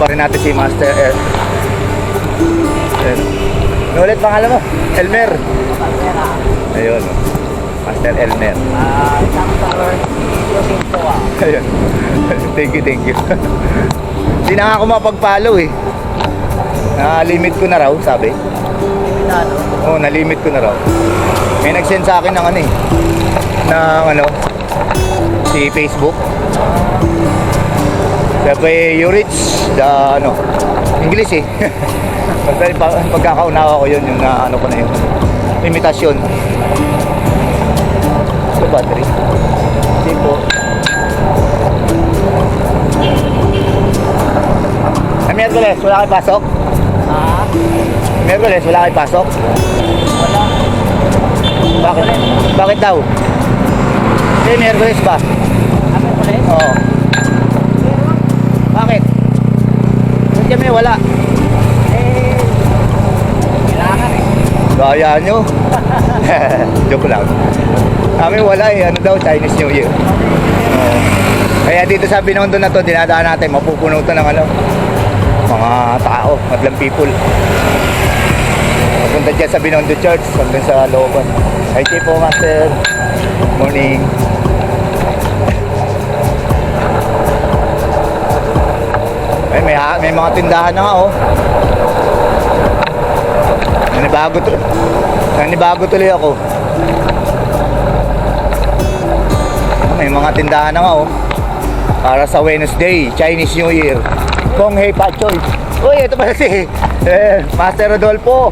pa rin natin si Master ano ulit pangalan mo? Elmer. Ayun, oh. Master Elmer. Ayun. Thank you. Hindi na nga ako mapag-follow eh. Na-limit ko na raw, sabi. Oo, na-limit ko na raw. May nag-send sa akin ng ano eh. Ng ano, si Facebook. Sabi, you reach the ano, English eh. Pagkakaunawa ko yun, yung na ano ko na yun. Limitasyon. Ito battery. Hindi po. Miyerkules, wala kayo pasok? Ha? Miyerkules, wala kayo pasok? Wala. Bakit? Bakit daw? Eh, Miyerkules ba? Ano ko rin? Oo. Bakit? Ba't kami wala? Eh, kailangan eh. Gaya nyo. Joke lang. Kami wala eh. Ano daw? Chinese New Year. Oo. Kaya dito sa Binondo na to, dinadaan natin. Mapupuno to ng ano, mga tao, madlang people. Punta dyan sa Binondo Church, hanggang sa looban. Hi, Chipo, Master. Morning. Ay, may mga tindahan na nga, oh. Nanibago tuloy ako. May mga tindahan na nga, oh. Para sa Wednesday, Chinese New Year. Kong Hei Pachoy. Uy, ito pala si Master Rodolfo.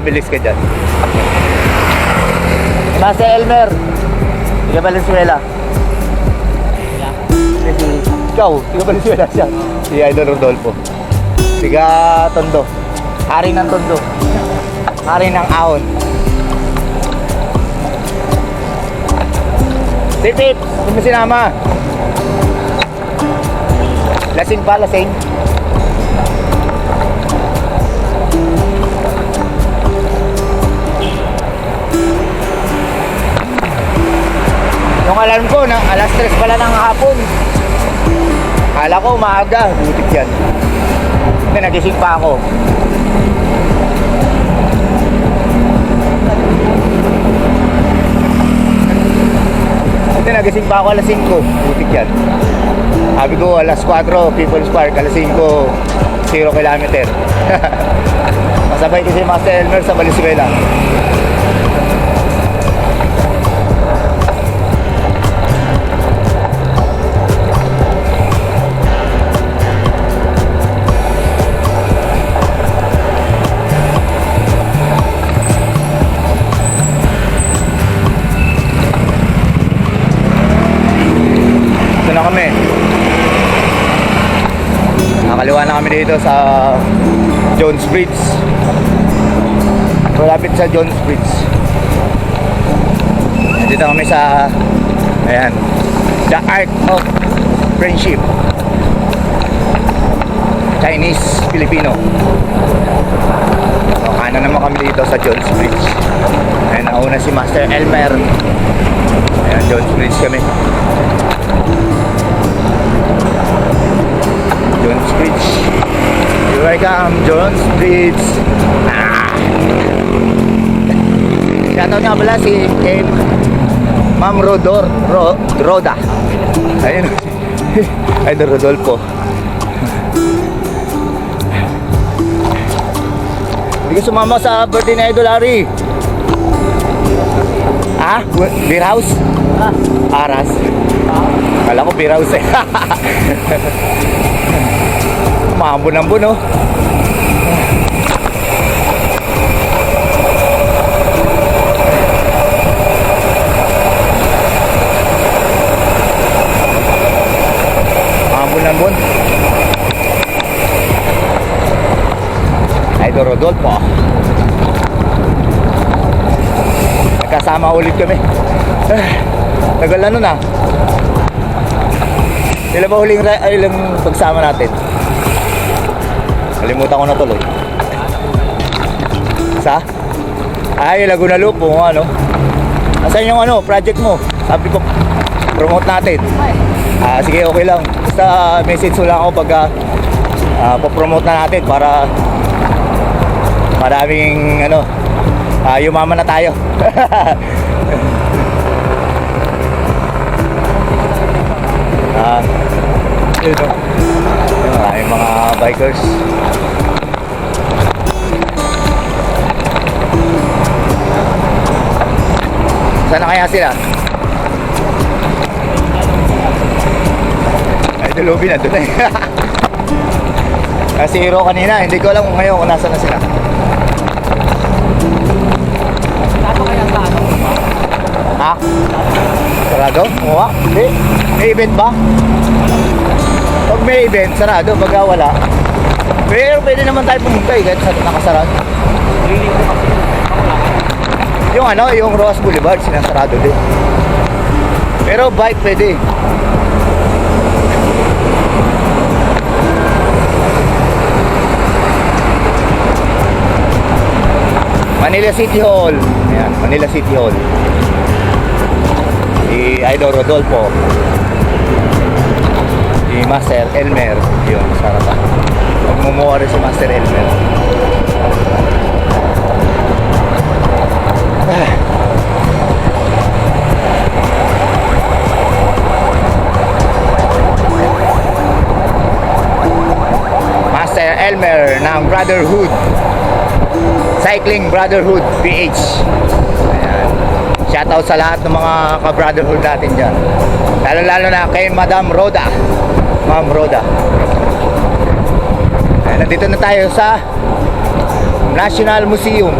Bilis ka dyan. Master Elmer. Tiga Valenzuela. Ikaw, tiga Valenzuela siya. Si Idol Rodolfo. Tiga Tondo. Hari ng Tondo. Hari ng Ahon. Tip, kung mo sinama. Lasing pa, lasing. Yung alarm ko, na alas 3 pala ng hapon. Kala ko maaga, butik yan. Hindi, nagising pa ako. Hindi, nagising pa ako alas 5, butik yan. Sabi ko alas 4, People's Park, alas 5, 0 kilometer. Masabay kasi Master Elmer sa Valenzuela. Ito na kami. Nakaliwa na kami dito sa Jones Bridge. Malapit sa Jones Bridge. Dito kami sa ayan, The Art of Friendship, Chinese Filipino. So, kanan naman kami dito sa Jones Bridge. Ayan, nauna si Master Elmer. Ayan, Jones Bridge kami. Jones Bridge. Here I come, Jones Bridge. Shoutout nga pala si Ma'am Roda. Ayun. Idol Rodolfo. Hindi ka sumama sa birthday na Idol Ari. Ah? Beer house? Aras. Kala ko beer house eh. Maambon-ambon, oh. Maambon-ambon. Idol Rodolfo. Nagkasama ulit kami. Tagal na nun ah. Ilan ba ilang pagsama natin? Kalimutan ko na tuloy. Sa? Ay, Laguna Loop, ano? Asan yung ano, project mo? Sabi ko, promote natin. Sige, okay lang. Basta message mo lang ako pag papromote na natin para maraming ano, yumaman na tayo. Yun o. Maraming mga bikers. Saan na kaya sila? Ay, Dulubi na doon eh. Kasi hero kanina, hindi ko alam kung ngayon kung nasa na sila. Ano kaya sa ano? Ha? Sarado? Muha? Hindi. May event ba? Pag may event, sarado. Pag wala. Pero pwede naman tayo pumunta eh, kahit nakasarado. Yung ano, yung Roas Boulevard, sinasarado din. Pero bike pwede. Manila City Hall. Ayan, Manila City Hall. Si Idol Rodolfo. Si Master Elmer. Yun, sarap pa. Magmumuha rin si Master Elmer. Master Elmer ng Brotherhood Cycling Brotherhood PH. Ayan. Shoutout sa lahat ng mga ka-brotherhood natin dyan. Lalo na kay Madam Roda. Ma'am Roda. Ayan, nandito na tayo sa National Museum.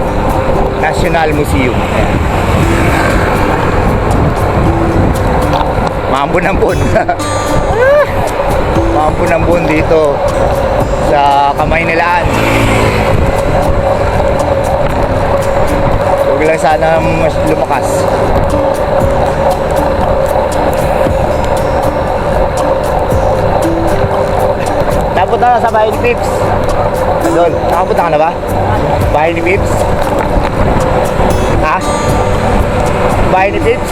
National Museum. Ayan. Maambon-ambon. Maambon-ambon dito sa Kamaynilaan. Huwag lang sana mas lumakas. Napunta na sa bahay ni Pips. Doon, nakapunta ka na ba? Bahay ni Pips? Ha? Bahay ni Pips?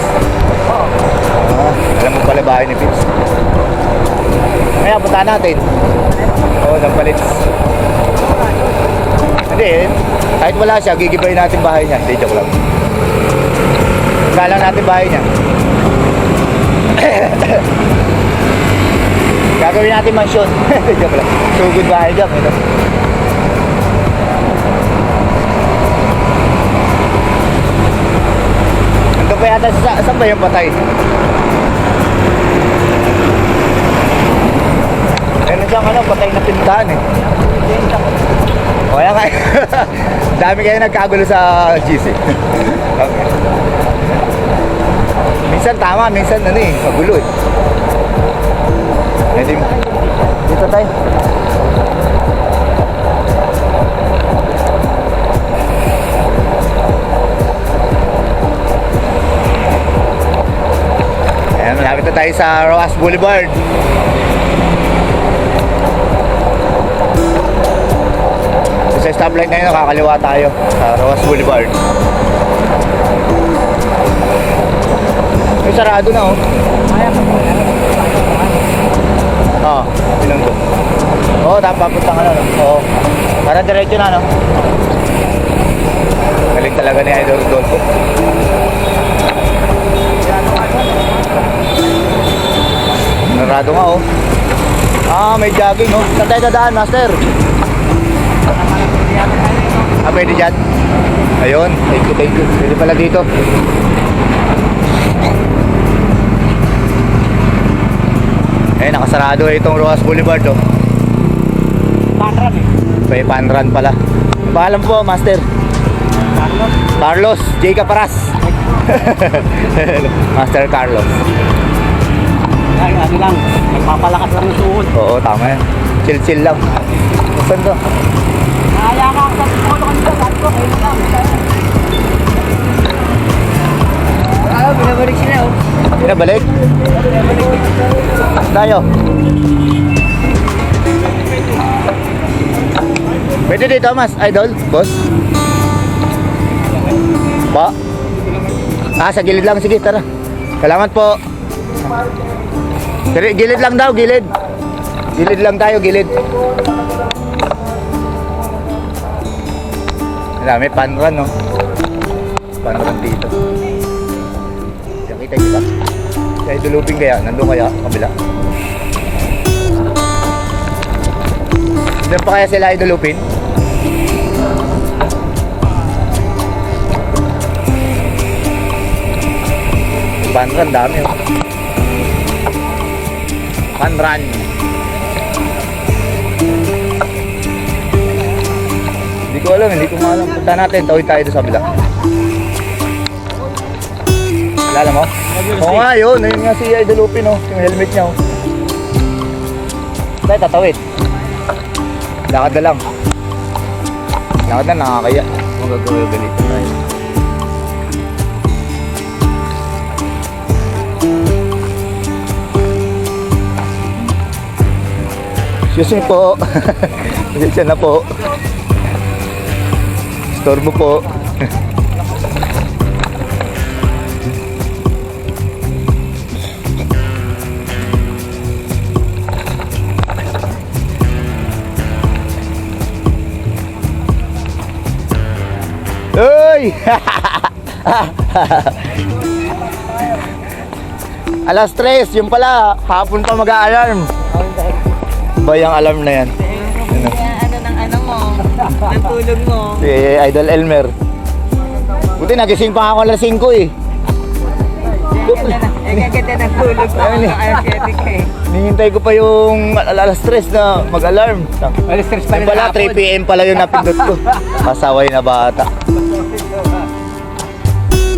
Alam mo pala bahay ni Pips. Kaya punta natin. Oo, Dampalits. Hindi, kahit wala siya, gigibayin natin bahay niya. Hindi, joke lang. Galang natin bahay niya. Gagawin natin mansyon. Joke lang. Sugod bahay dyan. Ito. Ito pa yata saan ba yung patay? Meron siyang ano, patay na pintahan eh. O yan nga. Dami kayo nagkagulo sa GC. Okay. Minsan tama, minsan ano eh, magulo eh. Dito tayo. Ayan, malapit na tayo sa Roas Boulevard. Sa stoplight na yun, nakakaliwa tayo sa Roas Boulevard. May sarado na oh. Oo, pinang doon. Oo, papunta ka na no? Oo. Para diretso na no? Galing talaga ni Idol Rodolfo. Sarado nga oh. May jogging oh. Saan tayo dadaan, Master? Pwede dyan? Ayun, thank you, thank you. Pwede pala dito. Eh, nakasarado itong Roas Boulevard oh. Panran eh. May panran pala. Ang pangalan po, Master? Carlos. Carlos J. Caparas. Master Carlos. Ay, ano lang. Nagpapalakas lang ng suhod. Oo, tama yan. Chill-chill lang. Saan to? Nahaya ka ako sa polo kanina. Sabi ko, kayo na lang. Binabalik sila oh. Pinabalik? Tayo. Pwede dito, Mas Idol? Boss? Pa? Sa gilid lang. Sige, tara. Salamat po. Gilid lang daw, gilid. Gilid lang tayo, gilid. Wala, may panran, no? Panran dito. Nakita nyo ba? Kaya idulupin kaya, nandun kaya, kabila. Doon pa kaya sila idulupin? Panran, dami, oh. Panran. Hindi ko alam, hindi ko maalam. Punta natin, tawid tayo doon sa kabila. Alala mo? Oo nga yun, ayun nga si Idol Lupin, oh. Yung helmet niya, oh. Tayo tatawid. Lakad na lang. Lakad na, nakakaya. Magagawin ganito tayo. Excuse me po. Pasensya na po. Storbo po. Uy! Alas 3, yung pala, hapon pa mag-a-alarm. Bayang alarm na yan. Ano? Ano mo, ng tulog mo. Si Idol Elmer. Buti nagising pa ako alas 5 eh. Gaganda ng tulog mo. Energetic eh. Nihintay ko pa yung alas 3 na mag-alarm. Alas 3 pa Yung rin pala, 3 PM pala yung napindot ko. Pasaway na bata.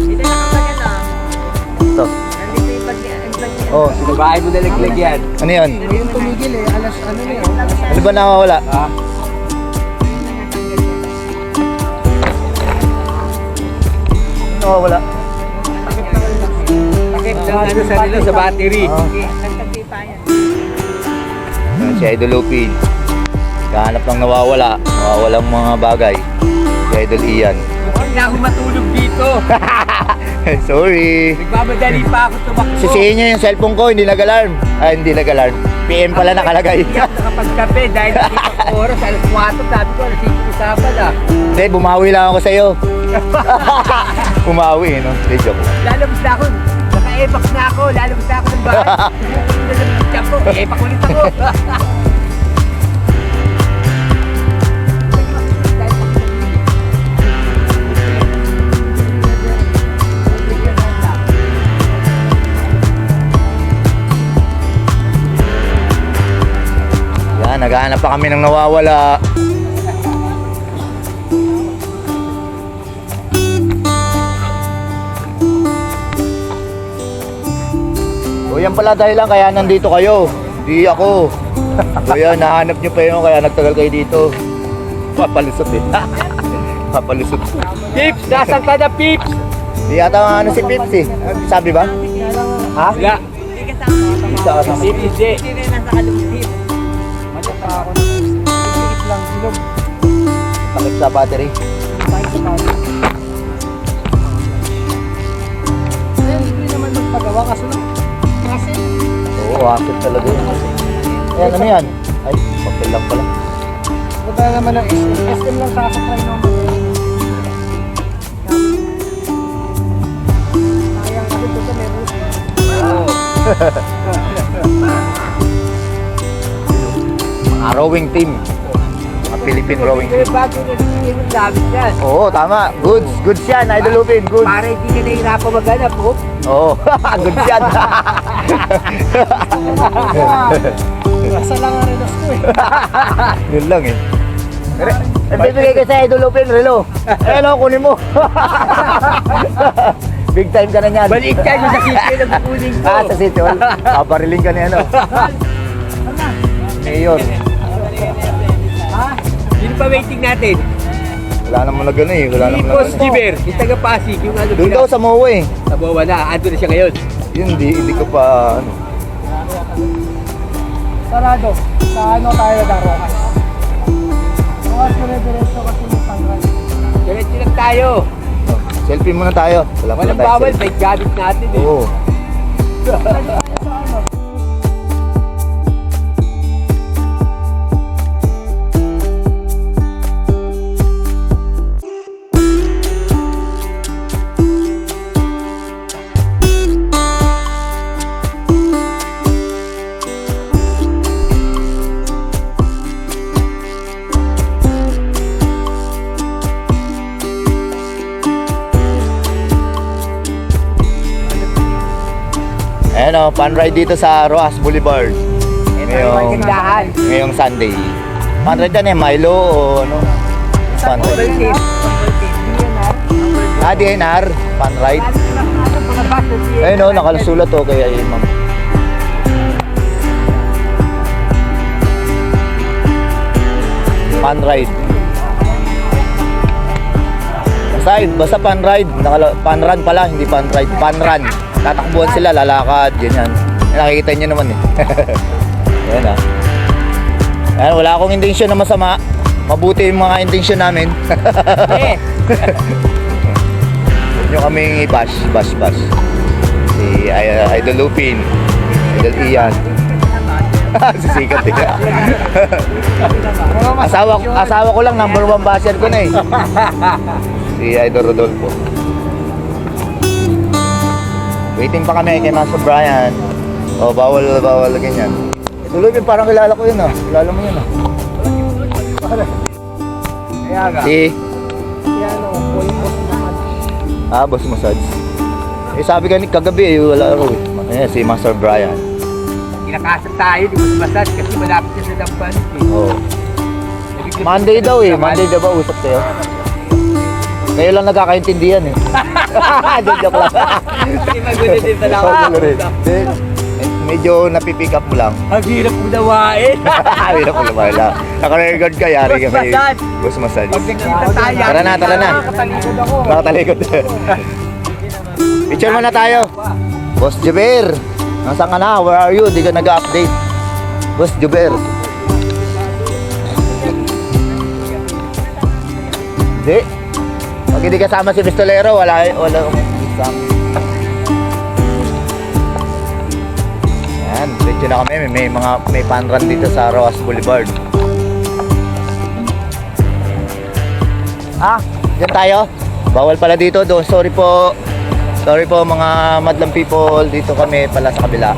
Dito na ka yan ah. Ito. Nandito yung Oh, Sa bahay mo nalaglag yan. ano yun? Yung tumigil eh, alas ano na yun? Ano ba nakawala? Nakawala. Takip Ano sa nila sa battery. Nagtagipayan. Yan si Idol Lupin. Kahanap ng nawawalang mga bagay. Si Idol Ian. Huwag na ako matulog dito. Sorry. Nagmamadali pa ako tumakbo. Sisihin niyo yung cellphone ko, hindi nag-alarm. Ay, hindi nag-alarm. PM pala nakalagay. Hindi ako nakapagkape dahil hindi pa oras. Alas 4, sabi ko, alas 5 usapan ah. Hindi, bumawi lang ako sa'yo. Bumawi, no? Hindi, joke. Lalabas na ako. Naka-evac na ako. Lalabas na ako ng bahay. Lalabas na ako. Evac ulit ako. Yan, naghahanap pa kami ng nawawala. O yan pala dahilan kaya nandito kayo. Di ako. Kaya nahanap nyo pa yun kaya nagtagal kayo dito. Papalusot eh. Papalusot. Pips! Nasaan ka na, Pips? Di yata ano si Pips eh. Sabi ba? Ha? Wala. Hindi kasama. Isa ka sa Pips, hindi. Hindi rin nasa kalumpit. takip sa battery. Hindi naman magpagawa kaso lang. Kasi Oo, akit talaga yun. Ayan, ano yan? Ay, papel lang pala. wala naman ang SM. SM lang sakasakay naman. Sayang kasi ito sa meron. Mga rowing team. Mga Philippine rowing team. Bago na yung gamit yan. Oo, tama. Goods. Goods yan, Idol Lupin. Goods. Para hindi ka nahihirapan maghanap, oh. Oo, goods yan. Nasa lang ang relos ko eh. Yun lang eh. Bibigay ka sa Idol Lupin, Relo. Ayan o, kunin mo. Big time ka na niyan. Balik ka yung sa city na kukunin ko. Ah, sa City Hall. Papariling ka niya, ano. Mayor. Ha? Sino pa waiting natin? Wala naman na gano'n eh. Wala Si naman na Boss gano'n. Giver, yung taga Pasig, yung ano. Doon daw sa MOA eh. Nabawa na, ando na siya ngayon. Yun, hindi ko pa, ano. Sarado. Sa ano tayo darokas? Bukas mo na diretso kasi yung panggal. Diretso lang tayo. Selfie muna tayo. Wala Walang tayo bawal, selfie. may gamit natin eh. Oo. Sa Ayun o, pan ride dito sa Roas Boulevard. Ngayong Sunday. Pan ride yan Milo o ano? Pan ride. DNR, pan ride. Ayun o, nakalusulat o kaya ma'am. Pan ride. Basta pan ride. Pan run pala, hindi pan ride. Pan run. Tatakbuhan sila, lalakad, ganyan. Nakikita nyo naman eh. Ayan ah. Ayan, wala akong intensyon na masama. Mabuti yung mga intensyon namin. Huwag nyo kaming i-bash. Si Idol Lupin, Idol Ian. Sisikat eh. Asawa ko lang, number 1 basher ko na eh. Si Idol Rodolfo. Waiting pa kami kay Master Brian. Oh, bawal ganyan. Ito Lupin, parang kilala ko yun ah. Kilala mo yun ah. Si Boss Massage. Eh sabi kagabi wala ako eh. Ayan, si Master Brian. Kinakasap tayo, di mo massage kasi malapit siya sa dampan. Oh. Monday daw eh. Monday daw ba usap tayo? Ngayon lang nagkakaintindihan eh. Joke lang. Hindi magulo din talaga. Medyo napipick up mo lang. Ang hirap mo dawain. Hirap mo naman lang. Naka-record ka, yari ka may Boss Massage. Pag nakita tayo. Tara na. Nakatalikod ako. Nakatalikod. Picture muna tayo. Boss Juber. Nasaan ka na? Where are you? Di ka nag-update. Boss Juber. Hindi. Pag hindi kasama si Pistolero, wala akong isang. Yan, diretso na kami. May pan run dito sa Roas Boulevard. Diyan tayo. Bawal pala dito. Sorry po mga madlang people. Dito kami pala sa kabila.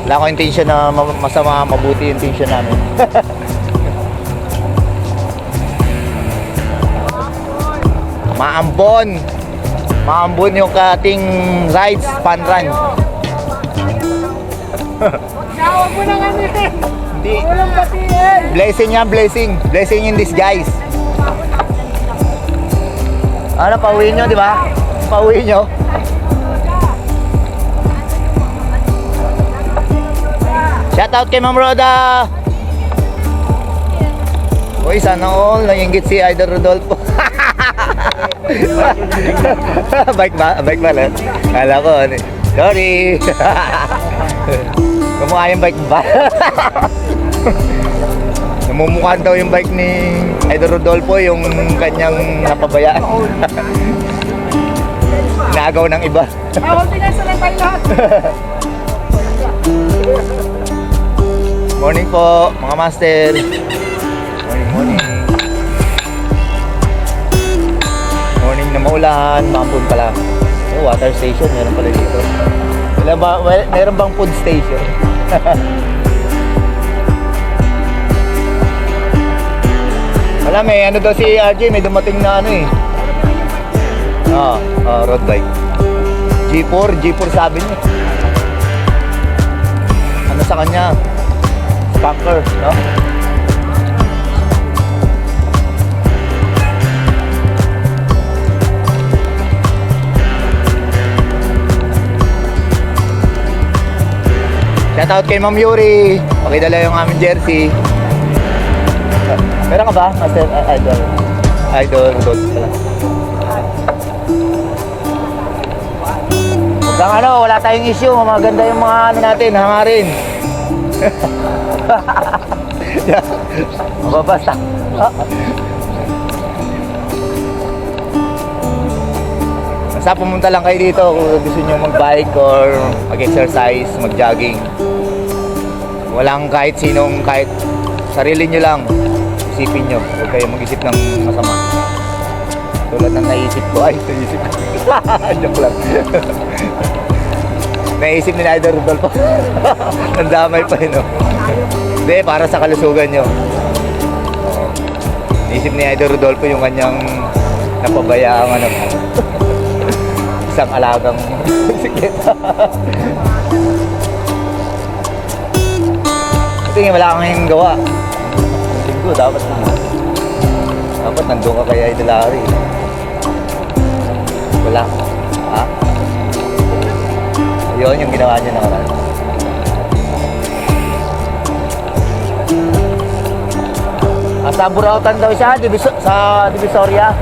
Wala akong intention na masama, mabuti yung intention namin. Maambon yung kating rides, pan run. Tawag mo na nga nito. Hindi. Walang batiin. Blessing in disguise. Ano, pauwi nyo, di ba? Pauwi nyo. Shout out kay Ma'am Roda. Uy, sana all nangingit si Idol Rodolfo. Bike ba lang? Kala ko, sorry. Kumukha yung bike ba? Namumukhaan daw yung bike ni Idol Rodolfo, yung kanyang napabayaan. Inagaw ng iba. Pinasa lang tayo lahat. Morning po, mga master. Morning. Morning na maulan, maambon pala. Water station, meron pala dito. Meron bang food station? Wala, may ano daw si RJ, may dumating na ano eh. Road bike. G4 sabi niya. Ano sa kanya? Spanker, no? Shout out kay Ma'am Yuri. Pakidala yung aming jersey. Meron ka ba? Master Idol Rodolfo pala. Huwag ano, wala tayong issue. Maganda yung mga ano natin, hangarin. Mababasa. Basta pumunta lang kayo dito kung gusto nyo mag-bike or mag-exercise, mag-jogging. Walang kahit sinong, kahit sarili nyo lang. Isipin nyo, huwag kayo mag-isip ng masama. Tulad ng naisip ko, naisip ko. Joke lang. Naisip ni Idol Rodolfo. Nandamay pa yun, no? Hindi, para sa kalusugan nyo. Naisip ni Idol Rodolfo yung kanyang napabayaang ano. Isang alagang bisikleta. Tingin wala kang yung gawa. Linggo, dapat nandun ka kaya Idol Larry. Wala. Ha? Yun yung ginawa niya nakaraan. Sa Burautan daw siya, sa Divisoria.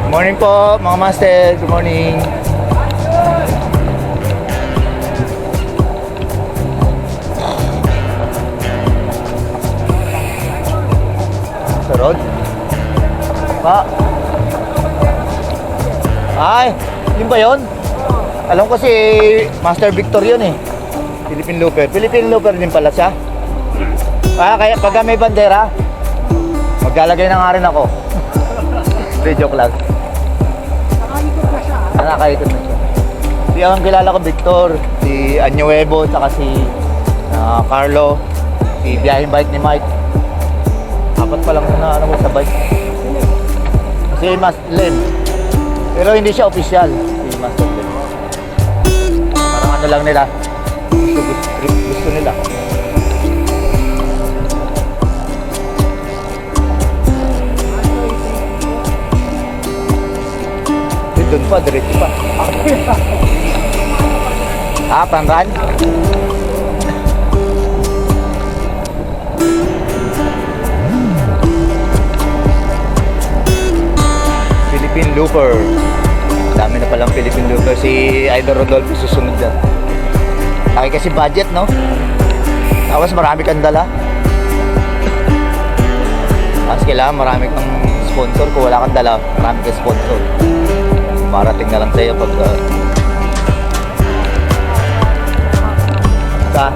Good morning po, mga master. Good morning. Sa road? Pa? Ay, yun ba yun? Alam ko si Master Victor yun eh. Philippine Looper. Philippine Looper din pala siya. Kaya pagka may bandera, maglalagay na nga rin ako. Hindi, joke lang. Nakaikot na siya. Nakakaitot na siya. Si ang kilala ko, Victor, si Añuevo, saka si Carlo, si Biyahing Bike ni Mike. Apat pa lang na ano sa bike. Si Master Len. Pero hindi siya official, si Master Len. Parang ano lang nila. Gusto nila. Doon pa, diretso pa. Pangran? Philippine Looper. Dami na palang Philippine Looper. Si Idol Rodolfo susunod dyan. Laki kasi budget, no? Tapos marami kang dala. Tapos kailangan marami kang sponsor. Kung wala kang dala, marami kang sponsor. Marating na lang sa'yo pag sa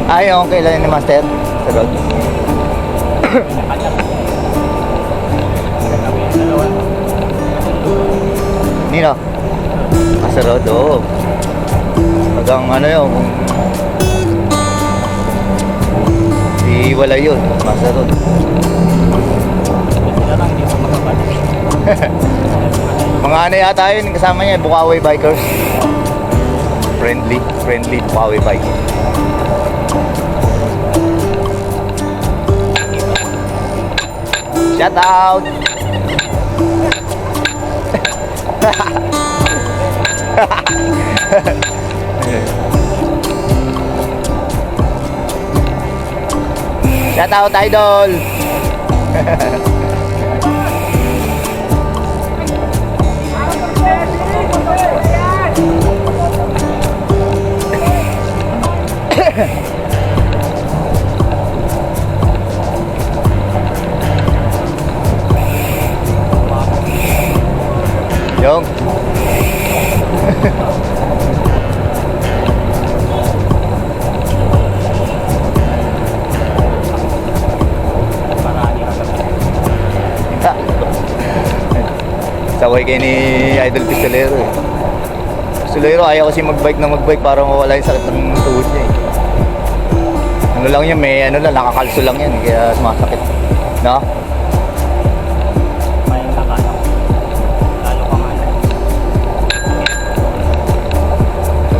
Ay, okay lang ni Master sa road. Nino? Sa road, oo. Hanggang ano yun, wala yun, sa road. Mga ano yata yun, kasama niya, Bukawi Bikers. Friendly Bukawi Bikers. Shout out! Shout out, Idol! Yung saway kayo ni Idol Pistolero eh. Pistolero ayaw kasi magbike para mawala yung sakit ng tuhod niya eh. Ano lang yan, may ano lang, nakakalso lang yan kaya sumasakit, no?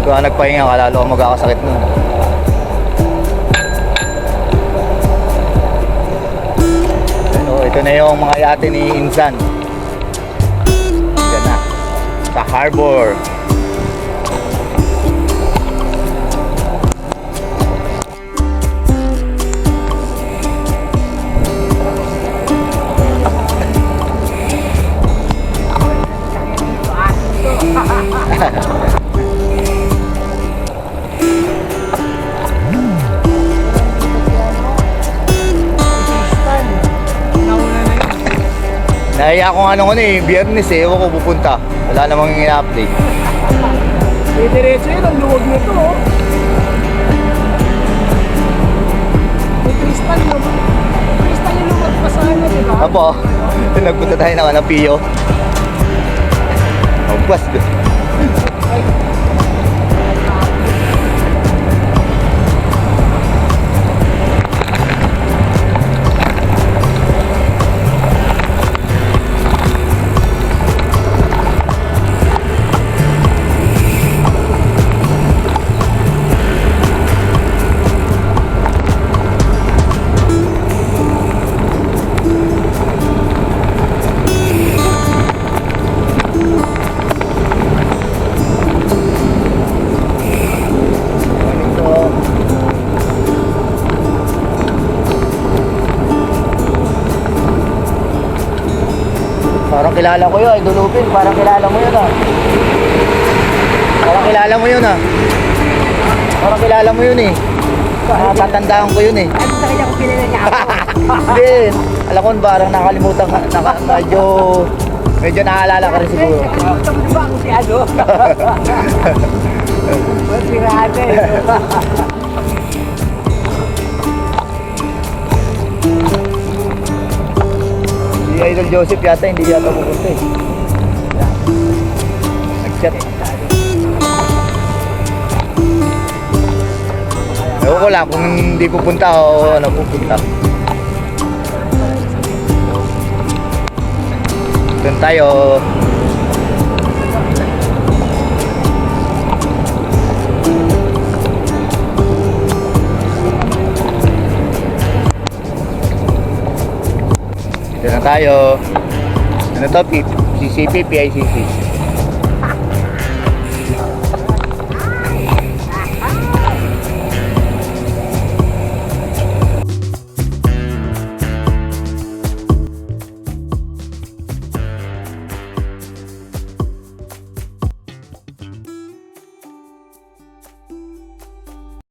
Kung nagpahinga ka, lalo ka magkakasakit nun. So, ito na yung mga yate ni Insan. Yan na. Sa harbor. Ay, ako nga nung ano eh, biyernes eh, ewan ko pupunta. Wala namang i-update. Diretso yun, ang luwag nito, oh. May crystal yung lumag pa sana, di ba? Apo, nagpunta tayo naman ng Pio. Oh, bus. Parang kilala ko yun, Idol Upil. Parang kilala mo yun ah. Parang kilala mo yun ah. Parang kilala mo yun eh. Tatandaan ko yun eh. Ano sa kanya kung pinila niya ako? Hindi. Alam ko parang nakalimutan ka. Medyo naalala ka rin siguro. Nakalimutan mo ba kung si ano? Masirado eh. Si Idol Joseph yata hindi yata pupunta eh. Nag-chat. Ewan ko lang kung hindi pupunta o ano pupunta. Doon tayo. Dito na tayo. Ano to? CCP, PICC.